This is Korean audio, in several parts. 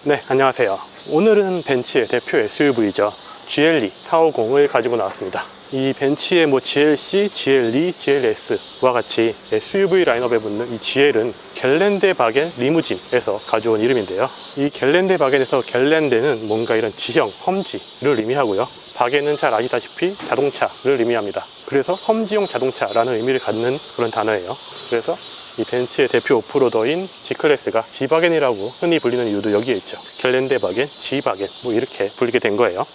네, 안녕하세요. 오늘은 벤츠의 대표 SUV죠. GLE 450을 가지고 나왔습니다. 이 벤츠의 GLC, GLE, GLS와 같이 SUV 라인업에 붙는 이 GL은 갤랜데바겐 리무진에서 가져온 이름인데요. 이 갤랜데바겐에서 갤랜데는 뭔가 이런 지형, 험지를 의미하고요. 바겐은 잘 아시다시피 자동차를 의미합니다. 그래서 험지용 자동차라는 의미를 갖는 그런 단어예요. 그래서 이 벤츠의 대표 오프로더인 G클래스가 G바겐이라고 흔히 불리는 이유도 여기에 있죠. 갤랜데바겐, G바겐 이렇게 불리게 된 거예요.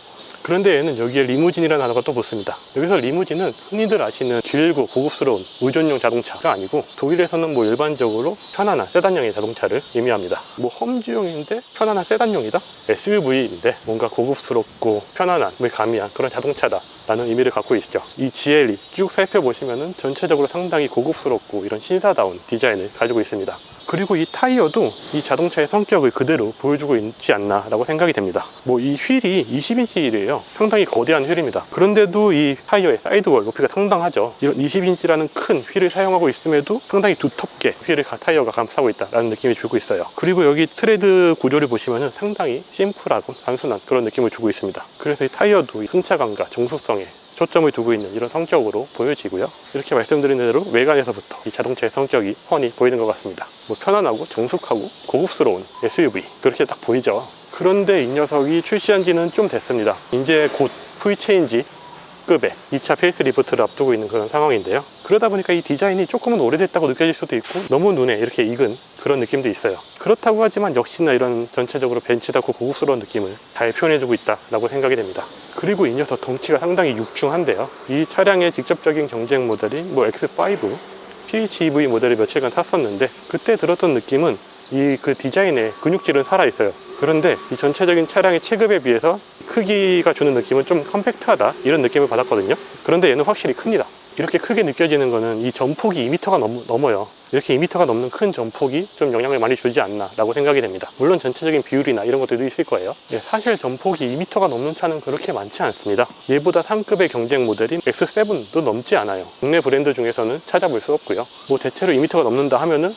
그런데 얘는 여기에 리무진이라는 단어가 또 붙습니다. 여기서 리무진은 흔히들 아시는 길고 고급스러운 의존용 자동차가 아니고 독일에서는 일반적으로 편안한 세단형의 자동차를 의미합니다. 험지용인데 편안한 세단용이다? SUV인데 뭔가 고급스럽고 편안함을 가미한 그런 자동차다 라는 의미를 갖고 있죠. 이 GLE 쭉 살펴보시면은 전체적으로 상당히 고급스럽고 이런 신사다운 디자인을 가지고 있습니다. 그리고 이 타이어도 이 자동차의 성격을 그대로 보여주고 있지 않나 라고 생각이 됩니다. 이 휠이 20인치 휠이에요. 상당히 거대한 휠입니다. 그런데도 이 타이어의 사이드월 높이가 상당하죠. 이런 20인치라는 큰 휠을 사용하고 있음에도 상당히 두텁게 휠을 타이어가 감싸고 있다라는 느낌이 주고 있어요. 그리고 여기 트레드 구조를 보시면은 상당히 심플하고 단순한 그런 느낌을 주고 있습니다. 그래서 이 타이어도 승차감과 정수성에 초점을 두고 있는 이런 성격으로 보여지고요. 이렇게 말씀드린 대로 외관에서부터 이 자동차의 성격이 훤히 보이는 것 같습니다. 편안하고 정숙하고 고급스러운 SUV 그렇게 딱 보이죠. 그런데 이 녀석이 출시한 지는 좀 됐습니다. 이제 곧 풀체인지 급의 2차 페이스리프트를 앞두고 있는 그런 상황인데요. 그러다 보니까 이 디자인이 조금은 오래됐다고 느껴질 수도 있고 너무 눈에 이렇게 익은 그런 느낌도 있어요. 그렇다고 하지만 역시나 이런 전체적으로 벤츠답고 고급스러운 느낌을 잘 표현해주고 있다고 생각이 됩니다. 그리고 이 녀석 덩치가 상당히 육중한데요. 이 차량의 직접적인 경쟁 모델인 X5 PHEV 모델을 며칠간 탔었는데 그때 들었던 느낌은 이 디자인의 근육질은 살아있어요. 그런데 이 전체적인 차량의 체급에 비해서 크기가 주는 느낌은 좀 컴팩트하다 이런 느낌을 받았거든요. 그런데 얘는 확실히 큽니다. 이렇게 크게 느껴지는 거는 이 전폭이 2m가 넘어요. 이렇게 2m가 넘는 큰 전폭이 좀 영향을 많이 주지 않나 라고 생각이 됩니다. 물론 전체적인 비율이나 이런 것들도 있을 거예요. 사실 전폭이 2m가 넘는 차는 그렇게 많지 않습니다. 얘보다 상급의 경쟁 모델인 X7도 넘지 않아요. 국내 브랜드 중에서는 찾아볼 수 없고요. 대체로 2m가 넘는다 하면은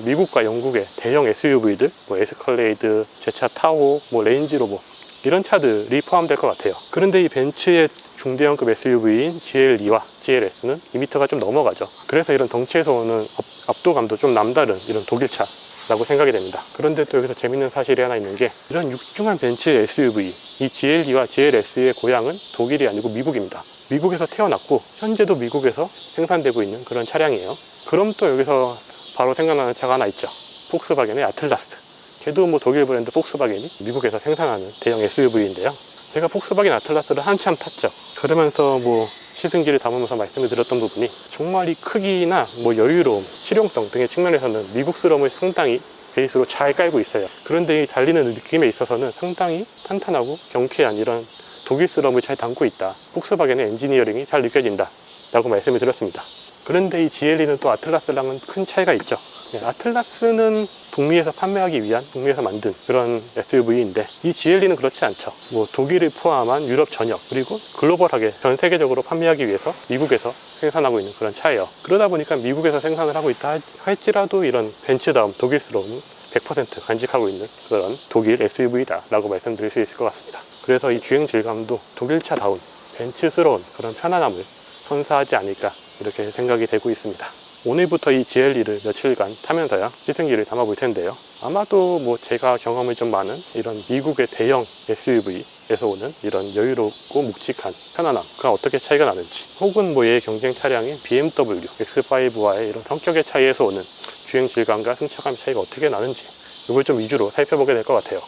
미국과 영국의 대형 SUV들 에스컬레이드, 제차 타호, 레인지로버 이런 차들이 포함될 것 같아요. 그런데 이 벤츠의 중대형급 SUV인 GLE와 GLS는 2m가 좀 넘어가죠. 그래서 이런 덩치에서 오는 압도감도 좀 남다른 이런 독일차라고 생각이 됩니다. 그런데 또 여기서 재밌는 사실이 하나 있는 게 이런 육중한 벤츠의 SUV 이 GLE와 GLS의 고향은 독일이 아니고 미국입니다. 미국에서 태어났고 현재도 미국에서 생산되고 있는 그런 차량이에요. 그럼 또 여기서 바로 생각나는 차가 하나 있죠. 폭스바겐의 아틀라스. 걔도 독일 브랜드 폭스바겐이 미국에서 생산하는 대형 SUV인데요. 제가 폭스바겐 아틀라스를 한참 탔죠. 그러면서 시승기를 담으면서 말씀을 드렸던 부분이 정말 이 크기나 여유로움, 실용성 등의 측면에서는 미국스러움을 상당히 베이스로 잘 깔고 있어요. 그런데 이 달리는 느낌에 있어서는 상당히 탄탄하고 경쾌한 이런 독일스러움을 잘 담고 있다. 폭스바겐의 엔지니어링이 잘 느껴진다 라고 말씀을 드렸습니다. 그런데 이 GLE는 또 아틀라스랑은 큰 차이가 있죠. 아틀라스는 북미에서 판매하기 위한, 북미에서 만든 그런 SUV인데 이 GLE는 그렇지 않죠. 독일을 포함한 유럽 전역 그리고 글로벌하게 전 세계적으로 판매하기 위해서 미국에서 생산하고 있는 그런 차예요. 그러다 보니까 미국에서 생산을 하고 있다 할지라도 이런 벤츠다움 독일스러움은 100% 간직하고 있는 그런 독일 SUV다 라고 말씀드릴 수 있을 것 같습니다. 그래서 이 주행 질감도 독일차다운 벤츠스러운 그런 편안함을 선사하지 않을까 이렇게 생각이 되고 있습니다. 오늘부터 이 GLE를 며칠간 타면서요 시승기를 담아볼 텐데요. 아마도 제가 경험이 좀 많은 이런 미국의 대형 SUV에서 오는 이런 여유롭고 묵직한 편안함과 어떻게 차이가 나는지, 혹은 얘의 경쟁 차량인 BMW X5와의 이런 성격의 차이에서 오는 주행 질감과 승차감 차이가 어떻게 나는지 이걸 좀 위주로 살펴보게 될 것 같아요.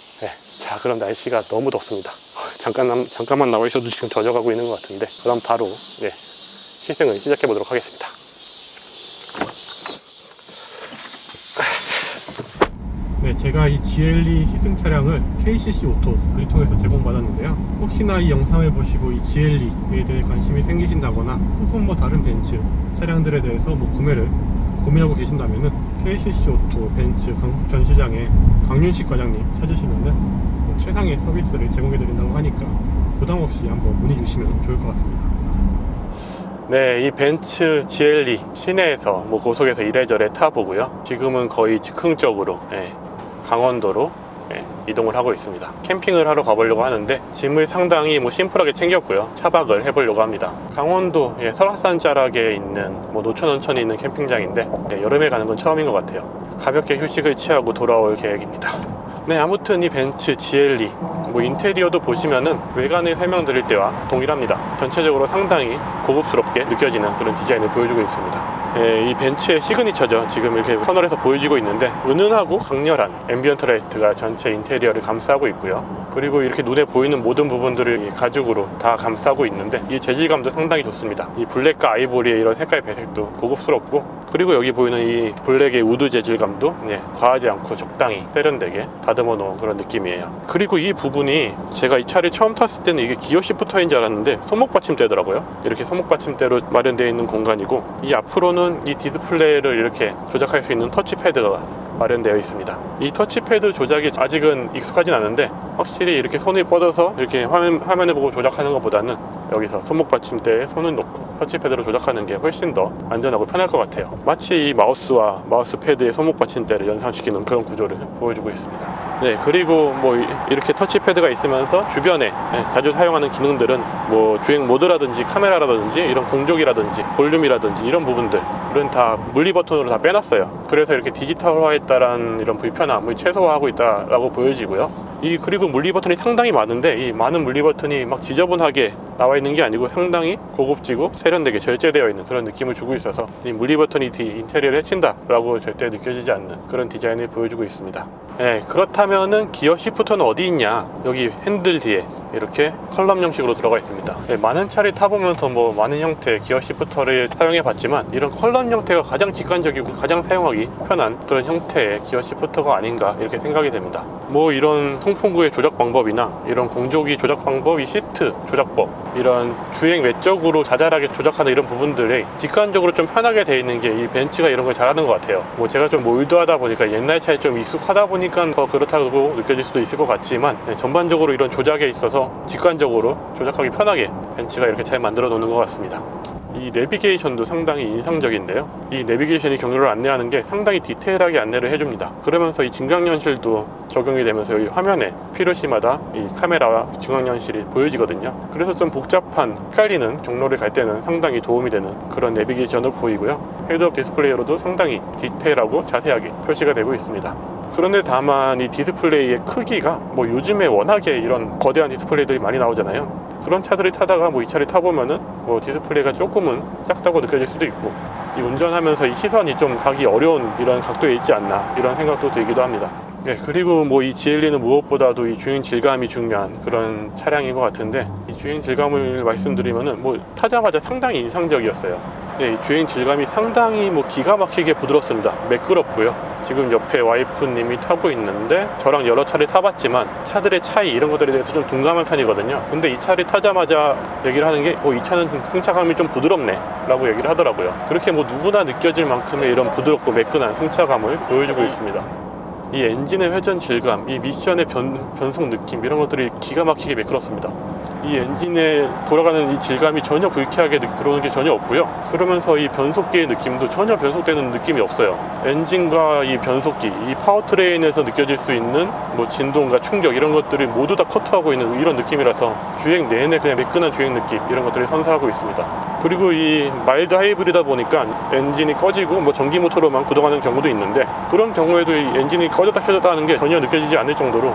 자, 그럼 날씨가 너무 덥습니다. 잠깐만 나와 있어도 지금 젖어가고 있는 것 같은데 그럼 바로 시승을 시작해 보도록 하겠습니다. 제가 이 GLE 시승 차량을 KCC 오토를 통해서 제공받았는데요. 혹시나 이 영상을 보시고 이 GLE에 대해 관심이 생기신다거나 혹은 다른 벤츠 차량들에 대해서 구매를 고민하고 계신다면은 KCC 오토 벤츠 강북 전시장에 강윤식 과장님 찾으시면은 최상의 서비스를 제공해 드린다고 하니까 부담 없이 한번 문의 주시면 좋을 것 같습니다. 이 벤츠 GLE 시내에서 고속에서 이래저래 타보고요. 지금은 거의 즉흥적으로 강원도로 이동을 하고 있습니다. 캠핑을 하러 가보려고 하는데 짐을 상당히 심플하게 챙겼고요. 차박을 해보려고 합니다. 강원도 설악산 자락에 있는 노천 온천에 있는 캠핑장인데 여름에 가는 건 처음인 것 같아요. 가볍게 휴식을 취하고 돌아올 계획입니다. 네, 아무튼 이 벤츠 GLE 인테리어도 보시면은 외관을 설명드릴 때와 동일합니다. 전체적으로 상당히 고급스럽게 느껴지는 그런 디자인을 보여주고 있습니다. 이 벤츠의 시그니처죠. 지금 이렇게 터널에서 보여지고 있는데 은은하고 강렬한 앰비언트 라이트가 전체 인테리어를 감싸고 있고요. 그리고 이렇게 눈에 보이는 모든 부분들을 가죽으로 다 감싸고 있는데 이 재질감도 상당히 좋습니다. 이 블랙과 아이보리의 이런 색깔 배색도 고급스럽고, 그리고 여기 보이는 이 블랙의 우드 재질감도 과하지 않고 적당히 세련되게 다듬어 놓은 그런 느낌이에요. 그리고 이 부분이 제가 이 차를 처음 탔을 때는 이게 기어 시프터인 줄 알았는데 손목 받침대더라고요. 이렇게 손목 받침대로 마련되어 있는 공간이고, 이 앞으로는 이 디스플레이를 이렇게 조작할 수 있는 터치패드가 마련되어 있습니다. 이 터치패드 조작이 아직은 익숙하진 않은데 확실히 이렇게 손을 뻗어서 이렇게 화면을 보고 조작하는 것보다는 여기서 손목 받침대에 손을 놓고 터치패드로 조작하는 게 훨씬 더 안전하고 편할 것 같아요. 마치 이 마우스와 마우스 패드의 손목 받침대를 연상시키는 그런 구조를 보여주고 있습니다. 네, 그리고 이렇게 터치패드가 있으면서 주변에 자주 사용하는 기능들은 주행 모드라든지 카메라라든지 이런 공조기라든지 볼륨이라든지 이런 부분들은 다 물리 버튼으로 다 빼놨어요. 그래서 이렇게 디지털화했다라는 이런 불편함을 최소화하고 있다라고 보여지고요. 그리고 물리 버튼이 상당히 많은데 이 많은 물리 버튼이 막 지저분하게 나와 있는 게 아니고 상당히 고급지고 세련되게 절제되어 있는 그런 느낌을 주고 있어서 이 물리 버튼이 인테리어를 해친다 라고 절대 느껴지지 않는 그런 디자인을 보여주고 있습니다. 그렇다면은 기어 시프터는 어디 있냐? 여기 핸들 뒤에 이렇게 컬럼 형식으로 들어가 있습니다. 많은 차를 타보면서 많은 형태의 기어 시프터를 사용해 봤지만 이런 컬럼 형태가 가장 직관적이고 가장 사용하기 편한 그런 형태의 기어 시프터가 아닌가 이렇게 생각이 됩니다. 이런 송풍구의 조작 방법이나 이런 공조기 조작 방법, 이 시트 조작법, 이런 주행 외적으로 자잘하게 조작하는 이런 부분들이 직관적으로 좀 편하게 되어 있는 게 이 벤츠가 이런 걸 잘하는 것 같아요. 제가 좀 올드하다 보니까 옛날 차에 좀 익숙하다 보니까 더 그렇다고 느껴질 수도 있을 것 같지만 전반적으로 이런 조작에 있어서 직관적으로 조작하기 편하게 벤츠가 이렇게 잘 만들어 놓는 것 같습니다. 이 내비게이션도 상당히 인상적인데요. 이 내비게이션이 경로를 안내하는 게 상당히 디테일하게 안내를 해줍니다. 그러면서 이 증강현실도 적용이 되면서 이 화면에 필요시마다 이 카메라와 증강현실이 보여지거든요. 그래서 좀 복잡한 헷갈리는 경로를 갈 때는 상당히 도움이 되는 그런 내비게이션을 보이고요. 헤드업 디스플레이로도 상당히 디테일하고 자세하게 표시가 되고 있습니다. 그런데 다만 이 디스플레이의 크기가 요즘에 워낙에 이런 거대한 디스플레이들이 많이 나오잖아요. 그런 차들을 타다가 이 차를 타보면은 디스플레이가 조금은 작다고 느껴질 수도 있고, 이 운전하면서 이 시선이 좀 가기 어려운 이런 각도에 있지 않나 이런 생각도 들기도 합니다. 그리고 이 GLE는 무엇보다도 이 주행 질감이 중요한 그런 차량인 것 같은데, 이 주행 질감을 말씀드리면은 타자마자 상당히 인상적이었어요. 이 주행 질감이 상당히 기가 막히게 부드럽습니다. 매끄럽고요. 지금 옆에 와이프님이 타고 있는데 저랑 여러 차를 타봤지만 차들의 차이 이런 것들에 대해서 좀 둔감한 편이거든요. 근데 이 차를 타자마자 얘기를 하는 게 이 차는 승차감이 좀 부드럽네 라고 얘기를 하더라고요. 그렇게 누구나 느껴질 만큼의 이런 부드럽고 매끈한 승차감을 보여주고 있습니다. 이 엔진의 회전 질감, 이 미션의 변속 느낌 이런 것들이 기가 막히게 매끄럽습니다. 이 엔진에 돌아가는 이 질감이 전혀 불쾌하게 들어오는 게 전혀 없고요. 그러면서 이 변속기의 느낌도 전혀 변속되는 느낌이 없어요. 엔진과 이 변속기, 이 파워트레인에서 느껴질 수 있는 진동과 충격 이런 것들이 모두 다 커트하고 있는 이런 느낌이라서 주행 내내 그냥 매끈한 주행 느낌 이런 것들이 선사하고 있습니다. 그리고 이 마일드 하이브리드다 보니까 엔진이 꺼지고 전기 모터로만 구동하는 경우도 있는데, 그런 경우에도 이 엔진이 꺼졌다 켜졌다 하는 게 전혀 느껴지지 않을 정도로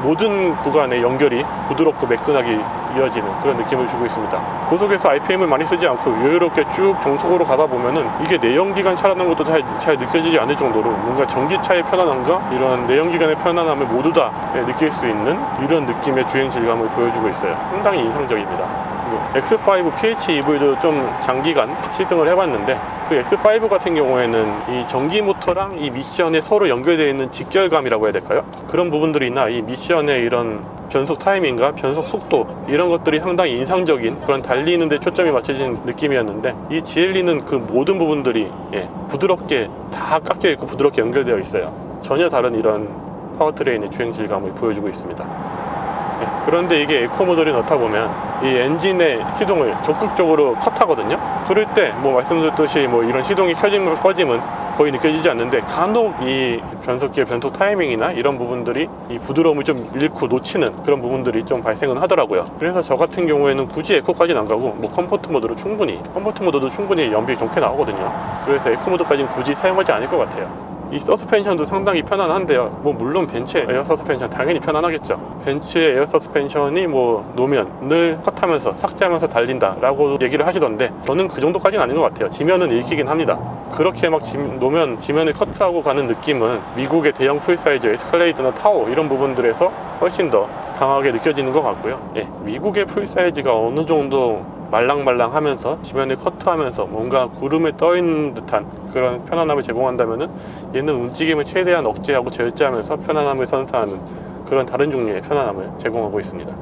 모든 구간의 연결이 부드럽고 매끈하게 이어지는 그런 느낌을 주고 있습니다. 고속에서 RPM을 많이 쓰지 않고 여유롭게 쭉 정속으로 가다 보면은 이게 내연기관 차라는 것도 잘 느껴지지 않을 정도로 뭔가 전기차의 편안함과 이런 내연기관의 편안함을 모두 다 느낄 수 있는 이런 느낌의 주행 질감을 보여주고 있어요. 상당히 인상적입니다. X5 PHEV도 좀 장기간 시승을 해봤는데, 그 X5 같은 경우에는 이 전기 모터랑 이 미션에 서로 연결되어 있는 직결감이라고 해야 될까요? 그런 부분들이나 이 미션의 이런 변속 타이밍과 변속 속도 이런 것들이 상당히 인상적인 그런 달리는 데 초점이 맞춰진 느낌이었는데, 이 GLE는 그 모든 부분들이 부드럽게 다 깎여 있고 부드럽게 연결되어 있어요. 전혀 다른 이런 파워트레인의 주행 질감을 보여주고 있습니다. 그런데 이게 에코 모드를 넣다 보면 이 엔진의 시동을 적극적으로 컷하거든요. 그럴 때 말씀드렸듯이 이런 시동이 켜짐과 꺼짐은 거의 느껴지지 않는데 간혹 이 변속기의 변속 타이밍이나 이런 부분들이 이 부드러움을 좀 잃고 놓치는 그런 부분들이 좀 발생은 하더라고요. 그래서 저 같은 경우에는 굳이 에코까지는 안 가고 뭐 컴포트 모드로 충분히, 컴포트 모드도 충분히 연비 좋게 나오거든요. 그래서 에코 모드까지는 굳이 사용하지 않을 것 같아요. 이 서스펜션도 상당히 편안한데요. 뭐 물론 벤츠의 에어 서스펜션 당연히 편안하겠죠. 벤츠의 에어 서스펜션이 뭐 놓으면 늘 컷하면서 삭제하면서 달린다 라고 얘기를 하시던데, 저는 그 정도까지는 아닌 것 같아요. 지면은 읽히긴 합니다. 그렇게 막 놓으면 지면을 커트하고 가는 느낌은 미국의 대형 풀사이즈 에스컬레이드나 타워 이런 부분들에서 훨씬 더 강하게 느껴지는 것 같고요. 미국의 풀사이즈가 어느 정도 말랑말랑하면서 지면을 커트하면서 뭔가 구름에 떠있는 듯한 그런 편안함을 제공한다면은, 얘는 움직임을 최대한 억제하고 절제하면서 편안함을 선사하는 그런 다른 종류의 편안함을 제공하고 있습니다.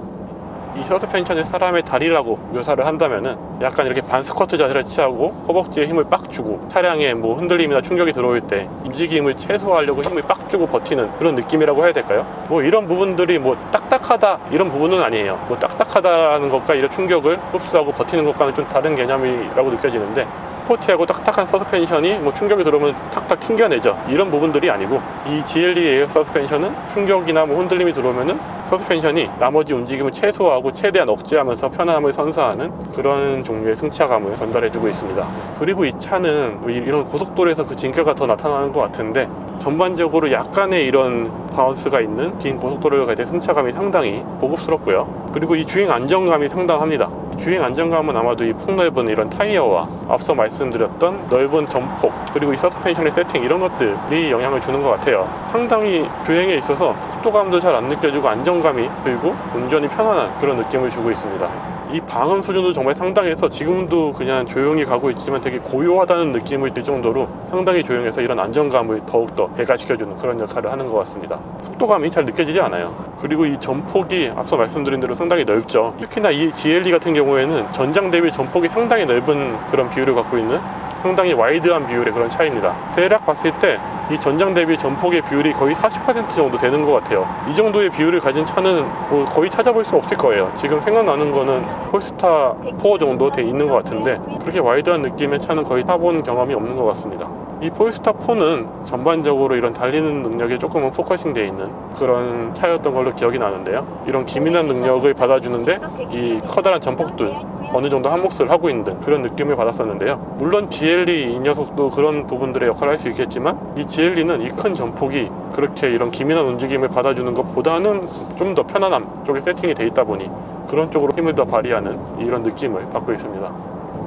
이 서스펜션을 사람의 다리라고 묘사를 한다면은 약간 이렇게 반스쿼트 자세를 취하고 허벅지에 힘을 빡 주고 차량에 뭐 흔들림이나 충격이 들어올 때 움직임을 최소화하려고 힘을 빡 주고 버티는 그런 느낌이라고 해야 될까요? 뭐 이런 부분들이 뭐 딱딱하다 이런 부분은 아니에요. 뭐 딱딱하다는 것과 이런 충격을 흡수하고 버티는 것과는 좀 다른 개념이라고 느껴지는데, 스포티하고 딱딱한 서스펜션이 뭐 충격이 들어오면 탁탁 튕겨내죠. 이런 부분들이 아니고, 이 GLE 에어 서스펜션은 충격이나 뭐 흔들림이 들어오면은 서스펜션이 나머지 움직임을 최소화하고 최대한 억제하면서 편안함을 선사하는 그런 종류의 승차감을 전달해주고 있습니다. 그리고 이 차는 뭐 이런 고속도로에서 그 진가가 더 나타나는 것 같은데, 전반적으로 약간의 이런 바운스가 있는 긴 고속도로를 갈 때 승차감이 상당히 고급스럽고요. 그리고 이 주행 안정감이 상당합니다. 주행 안정감은 아마도 이 폭넓은 이런 타이어와 앞서 말씀드렸던 넓은 전폭, 그리고 이 서스펜션의 세팅, 이런 것들이 영향을 주는 것 같아요. 상당히 주행에 있어서 속도감도 잘 안 느껴지고 안정감이 들고 운전이 편안한 그런 느낌을 주고 있습니다. 이 방음 수준도 정말 상당해서 지금도 그냥 조용히 가고 있지만 되게 고요하다는 느낌을 들 정도로 상당히 조용해서 이런 안정감을 더욱더 배가시켜주는 그런 역할을 하는 것 같습니다. 속도감이 잘 느껴지지 않아요. 그리고 이 전폭이 앞서 말씀드린 대로 상당히 넓죠. 특히나 이 GLE 같은 경우에는 전장 대비 전폭이 상당히 넓은 그런 비율을 갖고 있는 상당히 와이드한 비율의 그런 차입니다. 대략 봤을 때 이 전장 대비 전폭의 비율이 거의 40% 정도 되는 것 같아요. 이 정도의 비율을 가진 차는 뭐 거의 찾아볼 수 없을 거예요. 지금 생각나는 거는 폴스타 4 정도 돼 있는 것 같은데, 그렇게 와이드한 느낌의 차는 거의 타본 경험이 없는 것 같습니다. 이 폴스타 4는 전반적으로 이런 달리는 능력에 조금은 포커싱 되어 있는 그런 차였던 걸로 기억이 나는데요. 이런 기민한 능력을 받아주는데 이 커다란 전폭들 어느 정도 한 몫을 하고 있는 그런 느낌을 받았었는데요. 물론 GLE 이 녀석도 그런 부분들의 역할을 할 수 있겠지만, 이 GLE는 이 큰 전폭이 그렇게 이런 기민한 움직임을 받아주는 것보다는 좀 더 편안함 쪽에 세팅이 돼 있다 보니 그런 쪽으로 힘을 더 발휘하는 이런 느낌을 받고 있습니다.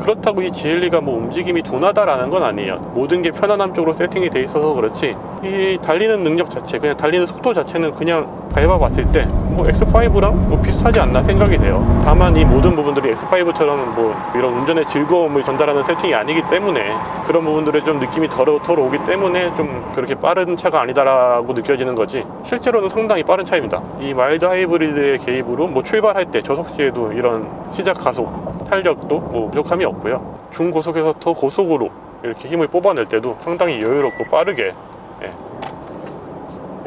그렇다고 이 GLE가 뭐 움직임이 둔하다라는 건 아니에요. 모든 게 편안함 쪽으로 세팅이 돼 있어서 그렇지, 이 달리는 능력 자체, 그냥 달리는 속도 자체는 그냥 밟아봤을 때 뭐 X5랑 뭐 비슷하지 않나 생각이 돼요. 다만 이 모든 부분들이 X5처럼 뭐 이런 운전의 즐거움을 전달하는 세팅이 아니기 때문에 그런 부분들에 좀 느낌이 덜 오기 때문에 좀 그렇게 빠른 차가 아니다라고 느껴지는 거지, 실제로는 상당히 빠른 차입니다. 이 마일드 하이브리드의 개입으로 뭐 출발할 때 저속 시에도 이런 시작 가속 탄력도 뭐 부족함이 없고요. 중고속에서 더 고속으로 이렇게 힘을 뽑아낼 때도 상당히 여유롭고 빠르게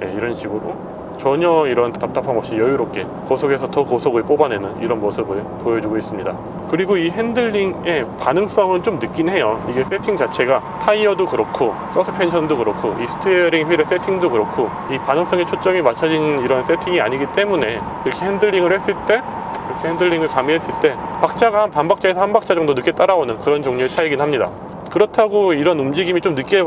이런 식으로 전혀 이런 답답함 없이 여유롭게 고속에서 더 고속을 뽑아내는 이런 모습을 보여주고 있습니다. 그리고 이 핸들링의 반응성은 좀 늦긴 해요. 이게 세팅 자체가 타이어도 그렇고 서스펜션도 그렇고 이 스티어링 휠의 세팅도 그렇고 이 반응성에 초점이 맞춰진 이런 세팅이 아니기 때문에 이렇게 핸들링을 했을 때, 이렇게 핸들링을 가미했을 때 박자가 한 반박자에서 한 박자 정도 늦게 따라오는 그런 종류의 차이긴 합니다. 그렇다고 이런 움직임이 좀 늦게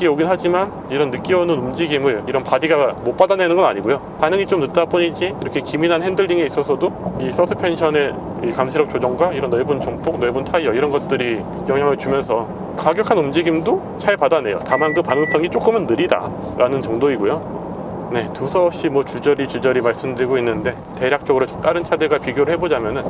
오긴 하지만, 이런 늦게 오는 움직임을 이런 바디가 못 받아내는 건 아니고요. 반응이 좀 늦다 뿐이지 이렇게 기민한 핸들링에 있어서도 이 서스펜션의 이 감시력 조정과 이런 넓은 전폭, 넓은 타이어 이런 것들이 영향을 주면서 과격한 움직임도 잘 받아내요. 다만 그 반응성이 조금은 느리다라는 정도이고요. 네, 두서없이 뭐 주저리 말씀드리고 있는데, 대략적으로 다른 차들과 비교를 해보자면은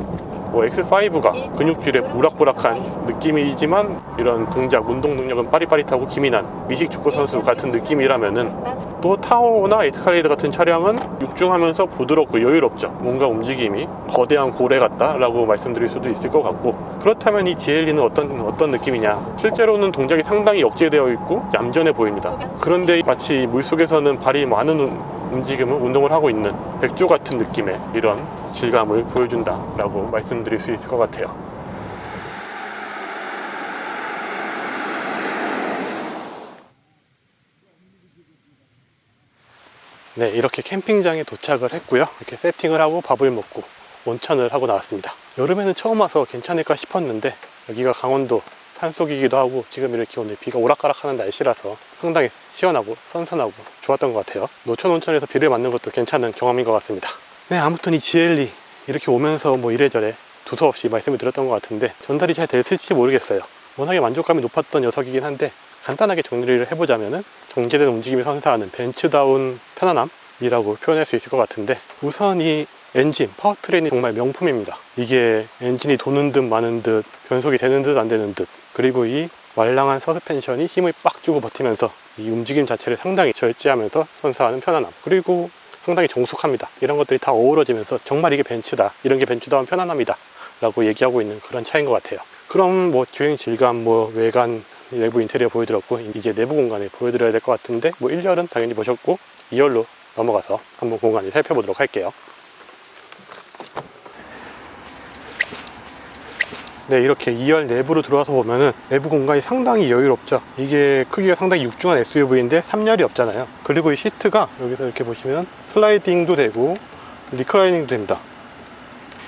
뭐 X5가 근육질의 우락부락한 느낌이지만 이런 동작, 운동 능력은 빠릿빠릿하고 기민한 미식 축구 선수 같은 느낌이라면은, 또 타호나 에스칼레이드 같은 차량은 육중하면서 부드럽고 여유롭죠. 뭔가 움직임이 거대한 고래 같다라고 말씀드릴 수도 있을 것 같고, 그렇다면 이 GLE는 어떤 느낌이냐? 실제로는 동작이 상당히 억제되어 있고 얌전해 보입니다. 그런데 마치 물속에서는 발이 많은 운동을 하고 있는 백조 같은 느낌의 이런 질감을 보여준다라고 말씀드릴 수 있을 것 같아요. 네, 。 네, 네, 이렇게 캠핑장에 도착을 했고요. 이렇게 세팅을 하고 밥을 먹고 온천을 하고 나왔습니다. 여름에는 처음 와서 괜찮을까 싶었는데 여기가 강원도 산속이기도 하고 지금 이렇게 오늘 비가 오락가락하는 날씨라서 상당히 시원하고 선선하고 좋았던 것 같아요. 노천 온천에서 비를 맞는 것도 괜찮은 경험인 것 같습니다. 네, 아무튼 이 지엘리 이렇게 오면서 뭐 이래저래 두서없이 말씀을 드렸던 것 같은데 전달이 잘 됐을지 모르겠어요. 워낙에 만족감이 높았던 녀석이긴 한데 간단하게 정리를 해보자면은 정제된 움직임이 선사하는 벤츠다운 편안함이라고 표현할 수 있을 것 같은데, 우선 이 엔진, 파워트레인이 정말 명품입니다. 이게 엔진이 도는 듯 마는 듯, 변속이 되는 듯 안 되는 듯, 그리고 이 말랑한 서스펜션이 힘을 빡 주고 버티면서 이 움직임 자체를 상당히 절제하면서 선사하는 편안함, 그리고 상당히 정숙합니다. 이런 것들이 다 어우러지면서 정말 이게 벤츠다, 이런 게 벤츠다운 편안함이다 라고 얘기하고 있는 그런 차이인 것 같아요. 그럼 뭐 주행 질감, 뭐 외관, 내부 인테리어 보여드렸고 이제 내부 공간을 보여드려야 될 것 같은데, 뭐 1열은 당연히 보셨고 2열로 넘어가서 한번 공간을 살펴보도록 할게요. 네, 이렇게 2열 내부로 들어와서 보면은 내부 공간이 상당히 여유롭죠. 이게 크기가 상당히 육중한 SUV인데 3열이 없잖아요. 그리고 이 시트가 여기서 이렇게 보시면 슬라이딩도 되고 리클라이닝도 됩니다.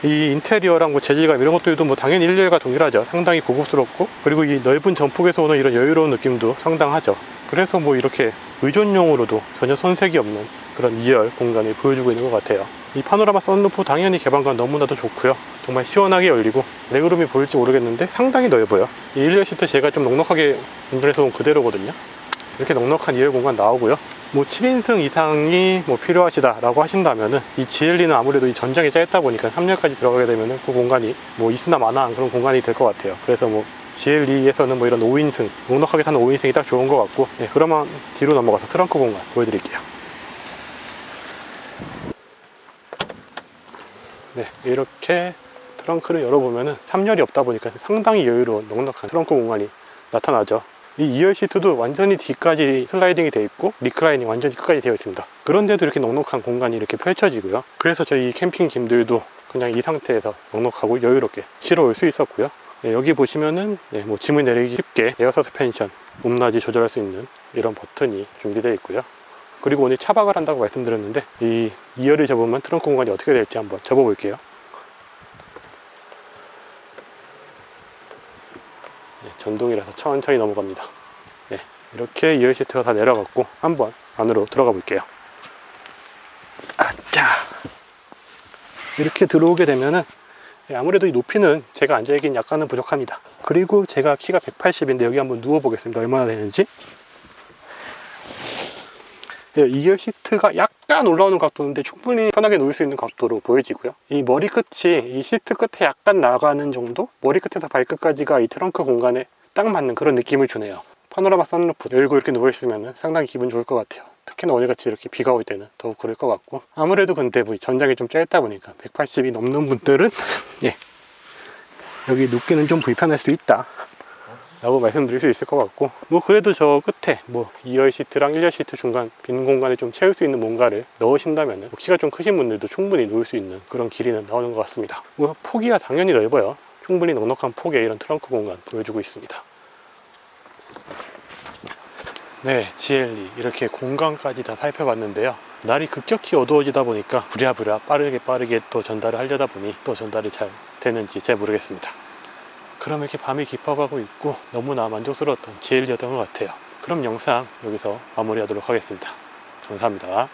이 인테리어랑 뭐 재질감 이런 것들도 뭐 당연히 1열과 동일하죠. 상당히 고급스럽고, 그리고 이 넓은 전폭에서 오는 이런 여유로운 느낌도 상당하죠. 그래서 뭐 이렇게 의존용으로도 전혀 손색이 없는 그런 2열 공간을 보여주고 있는 것 같아요. 이 파노라마 썬루프 당연히 개방감 너무나도 좋고요. 정말 시원하게 열리고, 레그룸이 보일지 모르겠는데 상당히 넓어요. 이 1열 시트 제가 좀 넉넉하게 운전해서 온 그대로거든요. 이렇게 넉넉한 2열 공간 나오고요. 뭐 7인승 이상이 뭐 필요하시다 라고 하신다면은 이 GLE는 아무래도 이 전장이 짧다 보니까 3열까지 들어가게 되면은 그 공간이 뭐 있으나 마나한 그런 공간이 될 것 같아요. 그래서 뭐 GLE에서는 뭐 이런 5인승, 넉넉하게 타는 5인승이 딱 좋은 것 같고, 네, 그러면 뒤로 넘어가서 트렁크 공간 보여드릴게요. 네, 이렇게 트렁크를 열어보면은 3열이 없다 보니까 상당히 여유로운 넉넉한 트렁크 공간이 나타나죠. 이 2열 시트도 완전히 뒤까지 슬라이딩이 되어 있고 리클라이닝 완전히 끝까지 되어 있습니다. 그런데도 이렇게 넉넉한 공간이 이렇게 펼쳐지고요. 그래서 저희 캠핑 짐들도 그냥 이 상태에서 넉넉하고 여유롭게 실어 올 수 있었고요. 네, 여기 보시면은 뭐 짐을 내리기 쉽게 에어 서스펜션 높낮이 조절할 수 있는 이런 버튼이 준비되어 있고요. 그리고 오늘 차박을 한다고 말씀드렸는데 이 2열을 접으면 트렁크 공간이 어떻게 될지 한번 접어 볼게요. 네, 전동이라서 천천히 넘어갑니다. 네, 이렇게 2열 시트가 다 내려갔고 한번 안으로 들어가 볼게요. 아짜, 이렇게 들어오게 되면은 아무래도 이 높이는 제가 앉아있긴 약간은 부족합니다. 그리고 제가 키가 180인데 여기 한번 누워 보겠습니다. 얼마나 되는지. 네, 2열 시트가 약간 올라오는 각도인데 충분히 편하게 누울 수 있는 각도로 보여지고요. 이 머리끝이 이 시트 끝에 약간 나가는 정도? 머리끝에서 발끝까지가 이 트렁크 공간에 딱 맞는 그런 느낌을 주네요. 파노라마 썬루프 열고 이렇게 누워있으면 상당히 기분 좋을 것 같아요. 특히나 오늘같이 이렇게 비가 올 때는 더욱 그럴 것 같고, 아무래도 근데 뭐 전장이 좀 짧다 보니까 180이 넘는 분들은 여기 눕기는 좀 불편할 수도 있다 라고 말씀드릴 수 있을 것 같고, 뭐 그래도 저 끝에 뭐 2열 시트랑 1열 시트 중간 빈 공간을 좀 채울 수 있는 뭔가를 넣으신다면 키가 좀 크신 분들도 충분히 놓을 수 있는 그런 길이는 나오는 것 같습니다. 뭐 폭이야 당연히 넓어요. 충분히 넉넉한 폭의 이런 트렁크 공간 보여주고 있습니다. 네, GLE 이렇게 공간까지 다 살펴봤는데요. 날이 급격히 어두워지다 보니까 부랴부랴 빠르게 또 전달을 하려다 보니 또 전달이 잘 되는지 잘 모르겠습니다. 그럼 이렇게 밤이 깊어가고 있고 너무나 만족스러웠던 GLE였던 것 같아요. 그럼 영상 여기서 마무리하도록 하겠습니다. 감사합니다.